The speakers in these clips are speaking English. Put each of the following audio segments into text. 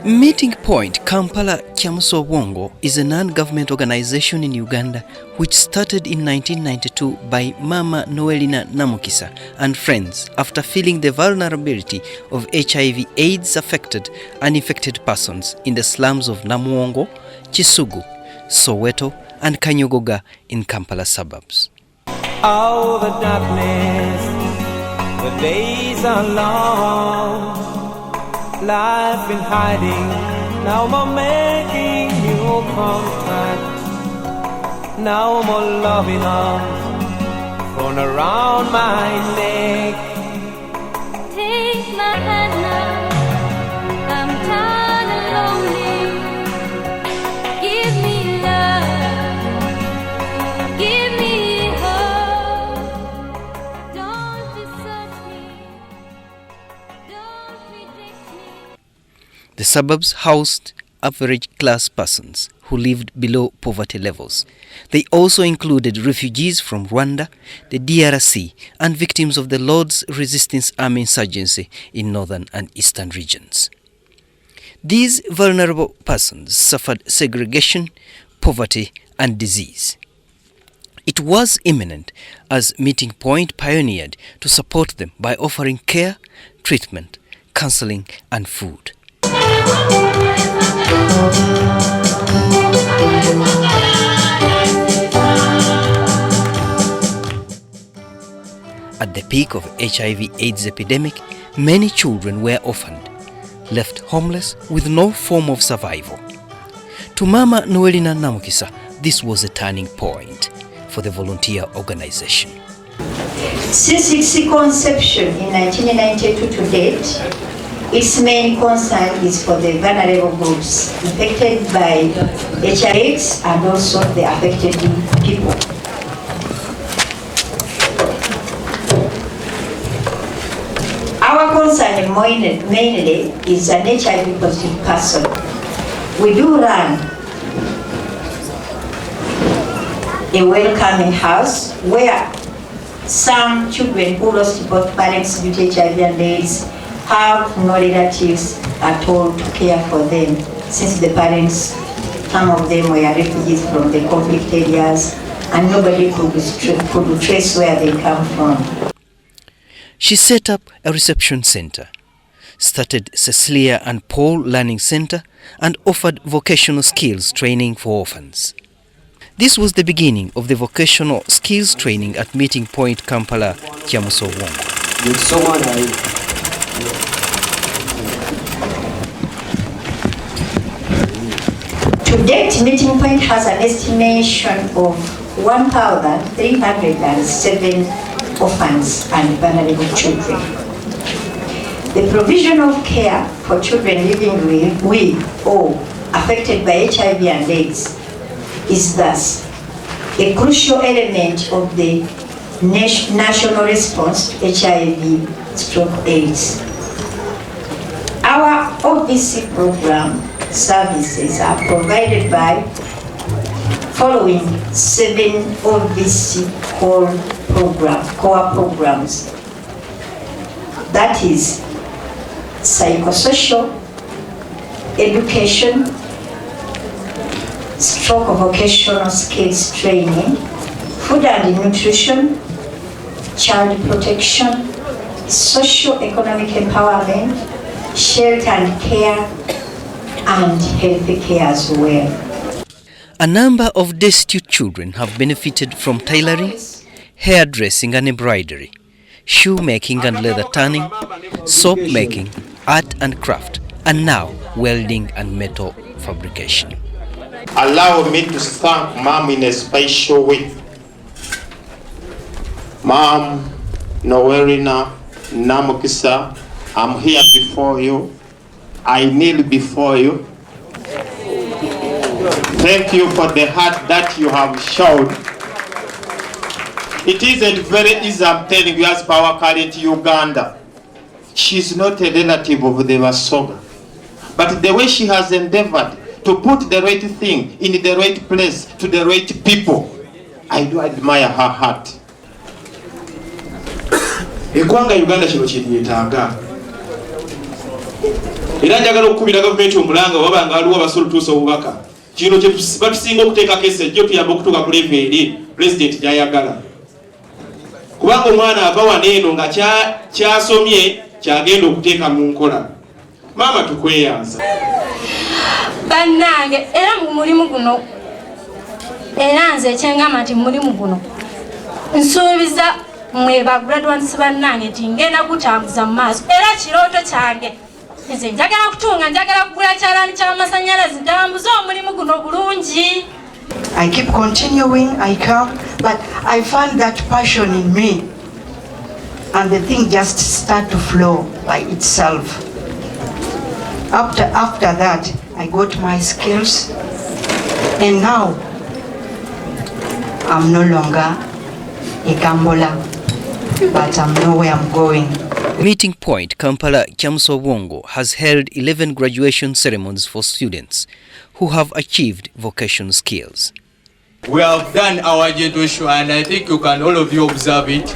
Meeting Point Kampala Kyamusowongo is a non-government organization in Uganda which started in 1992 by Mama Noelina Namukisa and friends after feeling the vulnerability of HIV/AIDS affected and infected persons in the slums of Namuwongo, Kisugu, Soweto and Kanyogoga in Kampala suburbs. Oh, the darkness, the days are long. Life in hiding, now I'm making new contact. Now more loving arms thrown around my neck. Take my hand now, I'm tired and lonely. Give me love, give me hope. Don't desert me, don't reject me. The suburbs housed average-class persons who lived below poverty levels. They also included refugees from Rwanda, the DRC, and victims of the Lord's Resistance Army insurgency in northern and eastern regions. These vulnerable persons suffered segregation, poverty, and disease. It was imminent as Meeting Point pioneered to support them by offering care, treatment, counseling, and food. At the peak of HIV/AIDS epidemic, many children were orphaned, left homeless with no form of survival. To Mama Noelina Namukisa, this was a turning point for the volunteer organization. Since its conception in 1992 to date, its main concern is for the vulnerable groups affected by HIV/AIDS and also the affected people. Our concern mainly is an HIV positive person. We do run a welcoming house where some children who lost both parents due to HIV and AIDS have no relatives at all to care for them, since the parents, some of them were refugees from the conflict areas and nobody could trace where they come from. She set up a reception center, started Cecilia and Paul Learning Center, and offered vocational skills training for orphans. This was the beginning of the vocational skills training at Meeting Point Kampala Kyamusowongo. To date, Meeting Point has an estimation of 1,307 orphans and vulnerable children. The provision of care for children living with or affected by HIV and AIDS is thus a crucial element of the national response to HIV/AIDS. Our OVC program services are provided by following 7 OVC core programs. That is psychosocial, education, stroke vocational skills training, food and nutrition, child protection, socio-economic empowerment, shelter and care, and healthy care as well. A number of destitute children have benefited from tailoring, hairdressing and embroidery, shoemaking and leather tanning, soap making, art and craft, and now welding and metal fabrication. Allow me to thank Mom in a special way. Mom Noelina Namukisa, I'm here before you. I kneel before you. Thank you for the heart that you have shown. It isn't very easy, I'm telling you, as power current Uganda. She's not a relative of the Masoga. But the way she has endeavored to put the right thing in the right place to the right people, I do admire her heart. Ekwanga Uganda kino kyenyetaaga. Era njagala okukubira gavumenti omulanga waba nga aliwo abasolo tuusa obubaka. Kino kye batusinga okuteekako essejjo tuyamba okutuuka ku level eri President gy'ayagala. Kubanga omwana ava wano eno nga kyasomye kyagenda okuteeka mu nkola. Maama tukweyanza. Bannange era mu mulimu guno era nze ekyengamba nti mulimu guno nsuubiza mwe ba graduates bannange nti ngenda gutambuza mu maaso era kirooto kyange nze njagala kutunga njagala kugula kyalaani ky'amasannyalaze ntambuza omulimu guno bulungi. I keep continuing, I come, but I find that passion in me and the thing just start to flow by itself. After that, I got my skills and now I'm no longer a Kampala, but I know where I'm going. Meeting Point Kampala Kyamuswa has held 11 graduation ceremonies for students who have achieved vocational skills. We have done our gentle show and I think you can all of you observe it.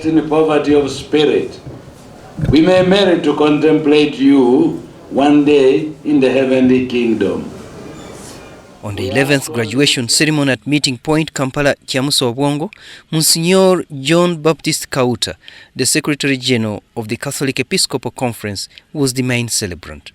In poverty of spirit, we may merit to contemplate you one day in the heavenly kingdom. On the 11th graduation ceremony at Meeting Point Kampala Kyamuswa, Monsignor John Baptist Kauta, the Secretary General of the Catholic Episcopal Conference, was the main celebrant.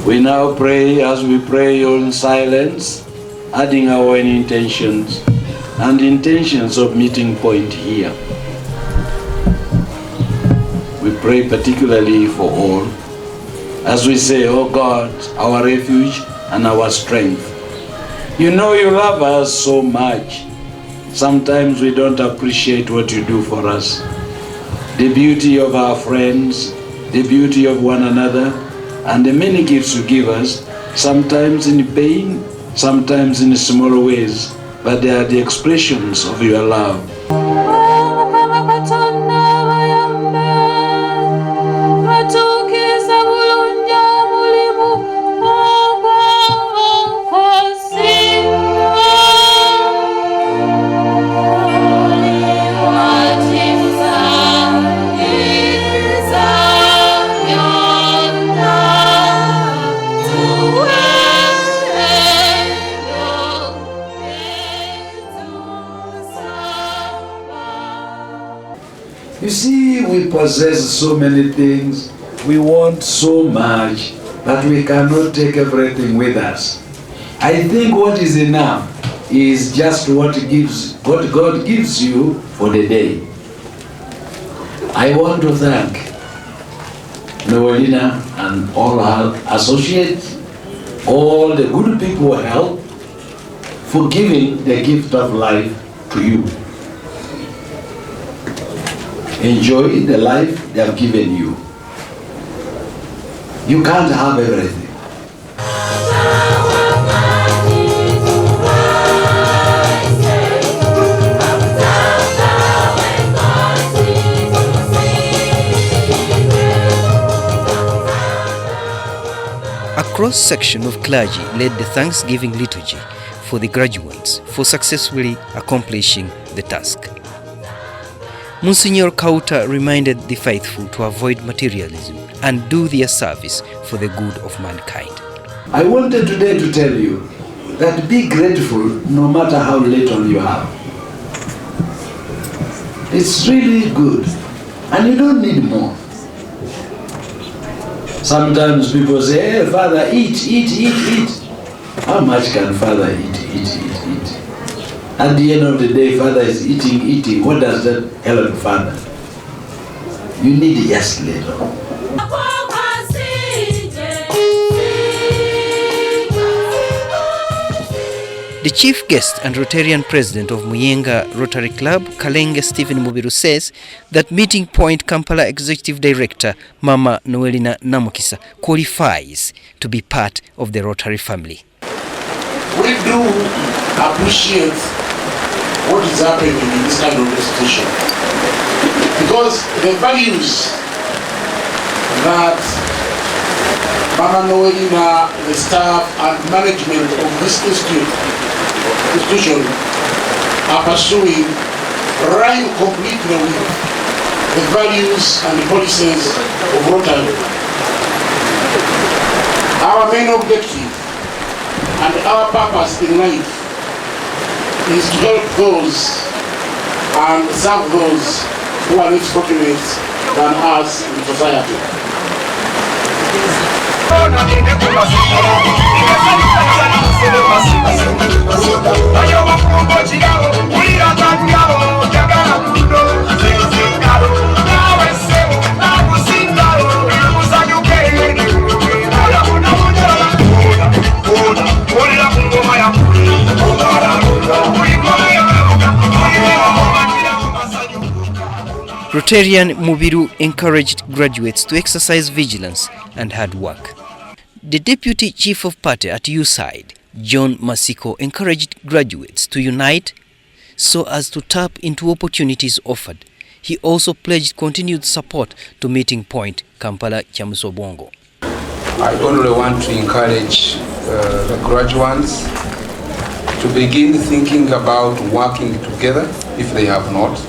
We now pray as we pray in silence, adding our own intentions and intentions of Meeting Point here. We pray particularly for all, as we say, "Oh God, our refuge and our strength. You know you love us so much. Sometimes we don't appreciate what you do for us. The beauty of our friends, the beauty of one another, and the many gifts you give us, sometimes in pain, sometimes in small ways, but they are the expressions of your love." You see, we possess so many things, we want so much, but we cannot take everything with us. I think what is enough is just what God gives you for the day. I want to thank Noelina and all her associates, all the good people who help, for giving the gift of life to you. Enjoy the life they have given you. You can't have everything. A cross-section of clergy led the Thanksgiving liturgy for the graduates for successfully accomplishing the task. Monsignor Kauta reminded the faithful to avoid materialism and do their service for the good of mankind. I wanted today to tell you that be grateful no matter how little you have. It's really good and you don't need more. Sometimes people say, "Hey, Father, eat, eat, eat, eat." How much can Father eat, eat, eat, eat? At the end of the day, Father is eating, eating. What does that help Father? You need just little. The chief guest and Rotarian president of Muyenga Rotary Club, Kalenge Stephen Mubiru, says that Meeting Point Kampala executive director Mama Noelina Namukisa qualifies to be part of the Rotary family. We do appreciate what is happening in this kind of institution, because the values that Mama Noelina, the staff and management of this institution are pursuing rhyme completely with the values and the policies of Rotary. Our main objective and our purpose in life is to help those and serve those who are less fortunate than us in society. Rotarian Mubiru encouraged graduates to exercise vigilance and hard work. The Deputy Chief of Party at USAID, John Masiko, encouraged graduates to unite so as to tap into opportunities offered. He also pledged continued support to Meeting Point Kampala Kyamusobongo. I only want to encourage the graduates to begin thinking about working together if they have not,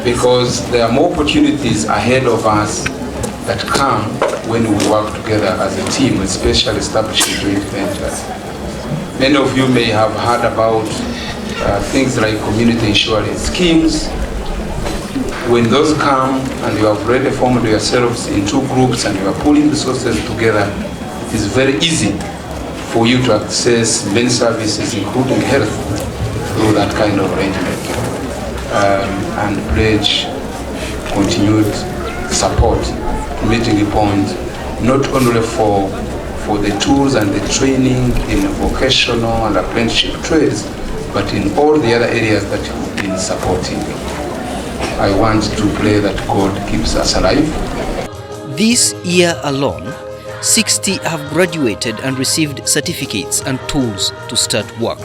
because there are more opportunities ahead of us that come when we work together as a team, especially establishing joint ventures. Many of you may have heard about things like community insurance schemes. When those come and you have already formed yourselves in two groups and you are pulling resources together, it is very easy for you to access many services, including health, through that kind of arrangement. And pledge continued support, Meeting Point, not only for the tools and the training in vocational and apprenticeship trades, but in all the other areas that you've been supporting. I want to pray that God keeps us alive. This year alone, 60 have graduated and received certificates and tools to start work.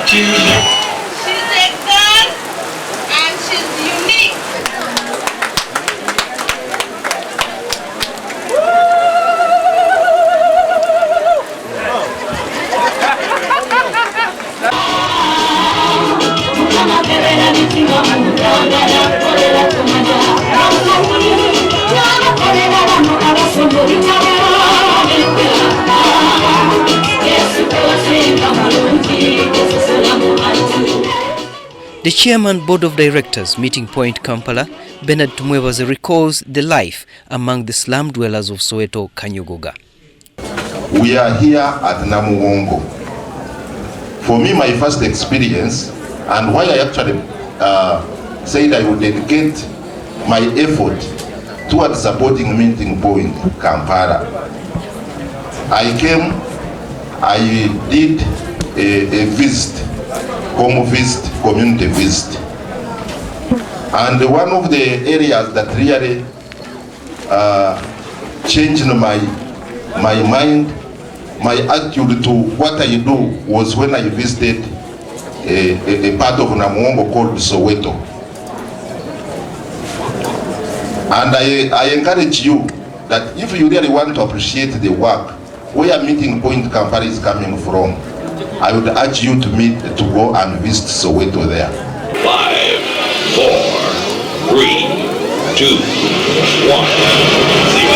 She's a girl and she's unique. The chairman board of directors, Meeting Point Kampala, Bernard Tumwebaze, recalls the life among the slum dwellers of Soweto, Kanyogoga. We are here at Namuwongo. For me, my first experience, and why I actually said I would dedicate my effort towards supporting Meeting Point Kampala. I came, I did a visit, home visit, community visit. And one of the areas that really changed my mind, my attitude to what I do was when I visited a part of Namuwongo called Soweto. And I encourage you that if you really want to appreciate the work where Meeting Point Kampala is coming from, I would urge you to go and visit Soweto there. 5, 4, 3, 2, 1, 0.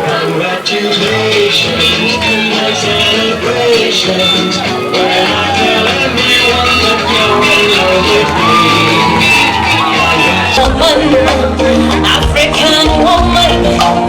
Congratulations to my celebrations. When I tell everyone that you're in love with me. African woman. Oh,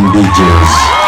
DJs.